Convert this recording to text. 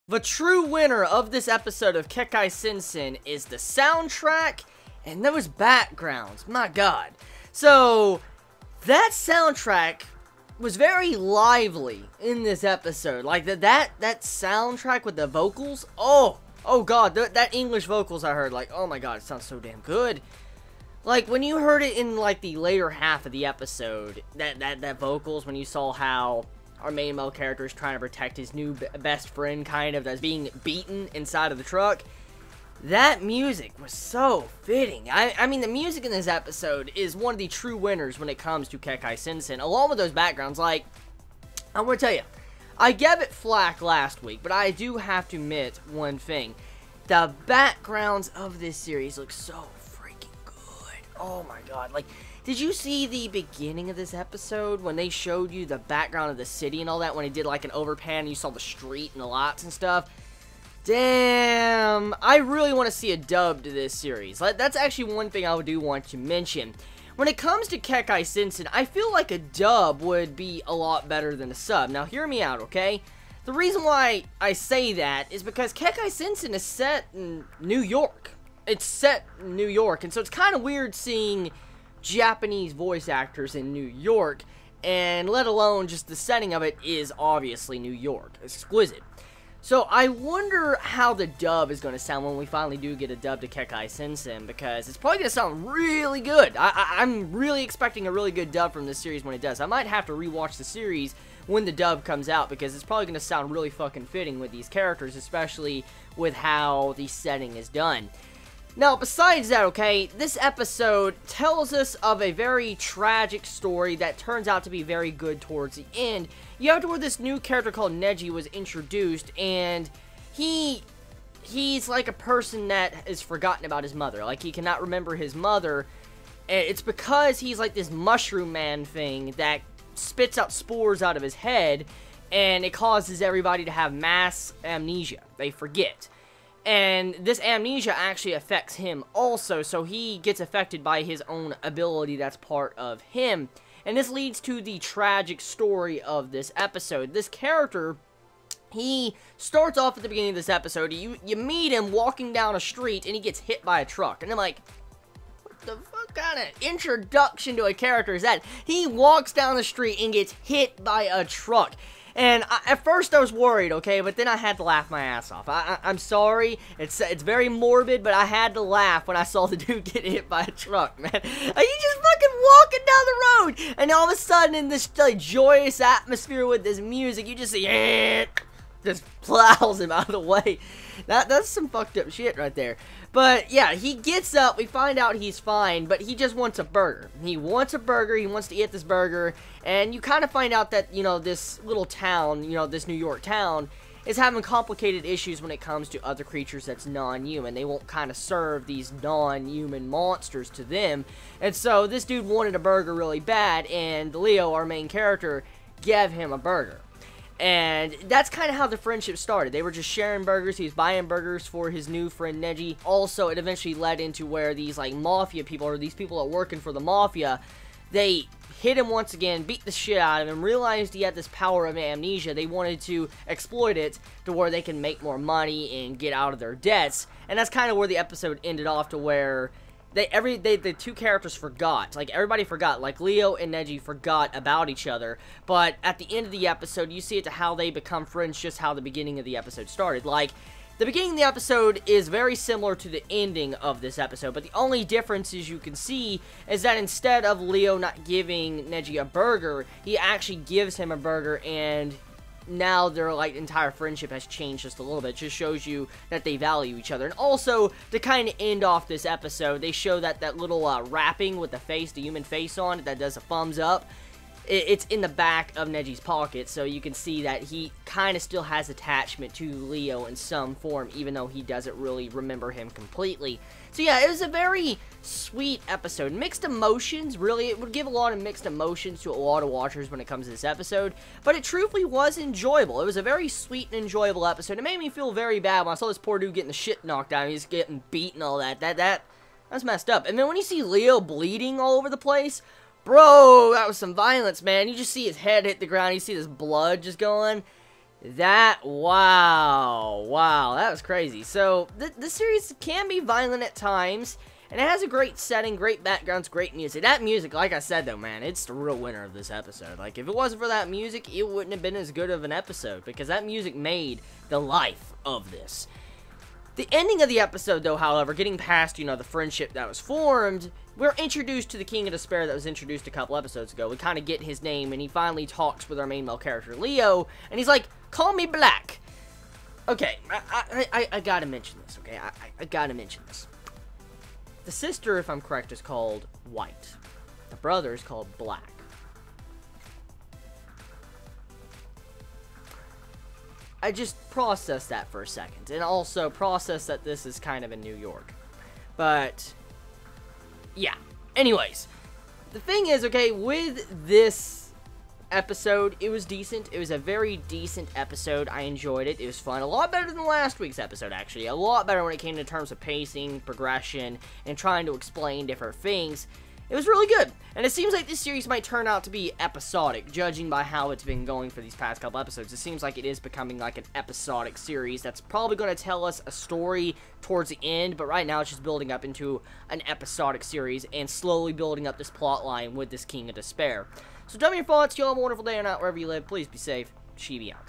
The true winner of this episode of Kekkai Sensen is the soundtrack and those backgrounds. My god. So, that soundtrack was very lively in this episode. Like, that soundtrack with the vocals, oh god, that English vocals I heard, like, oh my god, it sounds so damn good. Like, when you heard it in, like, the later half of the episode, that vocals, when you saw how our main male character is trying to protect his new best friend, kind of, that's being beaten inside of the truck. That music was so fitting. I mean, the music in this episode is one of the true winners when it comes to Kekkai Sensen, along with those backgrounds. Like, I'm going to tell you, I gave it flack last week, but I do have to admit one thing. The backgrounds of this series look so freaking good. Oh my god, like, did you see the beginning of this episode when they showed you the background of the city and all that, when they did like an overpan and you saw the street and the lights and stuff? Damn, I really want to see a dub to this series. That's actually one thing I do want to mention. When it comes to Kekkai Sensen, I feel like a dub would be a lot better than a sub. Now, hear me out, okay? The reason why I say that is because Kekkai Sensen is set in New York. It's set in New York, and so it's kind of weird seeing Japanese voice actors in New York, and let alone just the setting of it is obviously New York. Exquisite. So I wonder how the dub is going to sound when we finally do get a dub to Kekkai Sensen, because it's probably going to sound really good. I'm really expecting a really good dub from this series when it does. I might have to rewatch the series when the dub comes out, because it's probably going to sound really fucking fitting with these characters, especially with how the setting is done. Now, besides that, okay, this episode tells us of a very tragic story that turns out to be very good towards the end. You have to where this new character called Neji was introduced, and he's like a person that is forgotten about his mother. Like, he cannot remember his mother, and it's because he's like this mushroom man thing that spits out spores out of his head, and it causes everybody to have mass amnesia. They forget. And this amnesia actually affects him also, so he gets affected by his own ability that's part of him. And this leads to the tragic story of this episode. This character, he starts off at the beginning of this episode, you meet him walking down a street, and he gets hit by a truck. And I'm like, what the fuck kind of introduction to a character is that? He walks down the street and gets hit by a truck. And at first I was worried, okay, but then I had to laugh my ass off. I'm sorry, it's very morbid, but I had to laugh when I saw the dude get hit by a truck, man. Like, he's just fucking walking down the road, and all of a sudden in this like joyous atmosphere with this music, you just see, just plows him out of the way. That's some fucked up shit right there. But yeah, he gets up, we find out he's fine, but he just wants a burger. He wants a burger, he wants to eat this burger, and you kind of find out that, you know, this little town, you know, this New York town, is having complicated issues when it comes to other creatures that's non-human. They won't kind of serve these non-human monsters to them. And so this dude wanted a burger really bad, and Leo, our main character, gave him a burger. And that's kind of how the friendship started. They were just sharing burgers. He was buying burgers for his new friend Neji. Also, it eventually led into where these like mafia people, or these people that are working for the mafia, they hit him once again, beat the shit out of him, realized he had this power of amnesia. They wanted to exploit it to where they can make more money and get out of their debts. And that's kind of where the episode ended off, to where the two characters forgot. Like, everybody forgot. Like, Leo and Neji forgot about each other. But at the end of the episode, you see it to how they become friends, just how the beginning of the episode started. Like, the beginning of the episode is very similar to the ending of this episode, but the only difference, as you can see, is that instead of Leo not giving Neji a burger, he actually gives him a burger, and now their like entire friendship has changed just a little bit. It just shows you that they value each other. And also, to kind of end off this episode, they show that little wrapping with the face, the human face on it, that does a thumbs up. It's in the back of Neji's pocket, so you can see that he kind of still has attachment to Leo in some form, even though he doesn't really remember him completely. So yeah, it was a very sweet episode. Mixed emotions, really. It would give a lot of mixed emotions to a lot of watchers when it comes to this episode, but it truthfully was enjoyable. It was a very sweet and enjoyable episode. It made me feel very bad when I saw this poor dude getting the shit knocked out of him. He's getting beat and all that. That's messed up. And then when you see Leo bleeding all over the place, bro, that was some violence, man. You just see his head hit the ground. You see this blood just going. Wow. that was crazy. So, the series can be violent at times, and it has a great setting, great backgrounds, great music. That music, like I said, though, man, it's the real winner of this episode. Like, if it wasn't for that music, it wouldn't have been as good of an episode, because that music made the life of this. The ending of the episode, though, however, getting past, you know, the friendship that was formed, we're introduced to the King of Despair that was introduced a couple episodes ago. We kind of get his name, and he finally talks with our main male character, Leo, and he's like, call me Black. Okay, I gotta mention this, okay? I gotta mention this. The sister, if I'm correct, is called White. The brother is called Black. I just processed that for a second, and also processed that this is kind of in New York. But, yeah. Anyways, the thing is, okay, with this episode, it was decent. It was a very decent episode. I enjoyed it. It was fun. A lot better than last week's episode, actually. A lot better when it came to terms of pacing, progression, and trying to explain different things. It was really good. And it seems like this series might turn out to be episodic, judging by how it's been going for these past couple episodes. It seems like it is becoming like an episodic series that's probably going to tell us a story towards the end, but right now it's just building up into an episodic series and slowly building up this plot line with this King of Despair. So tell me your thoughts. Y'all have a wonderful day or not, wherever you live. Please be safe. Chibi out.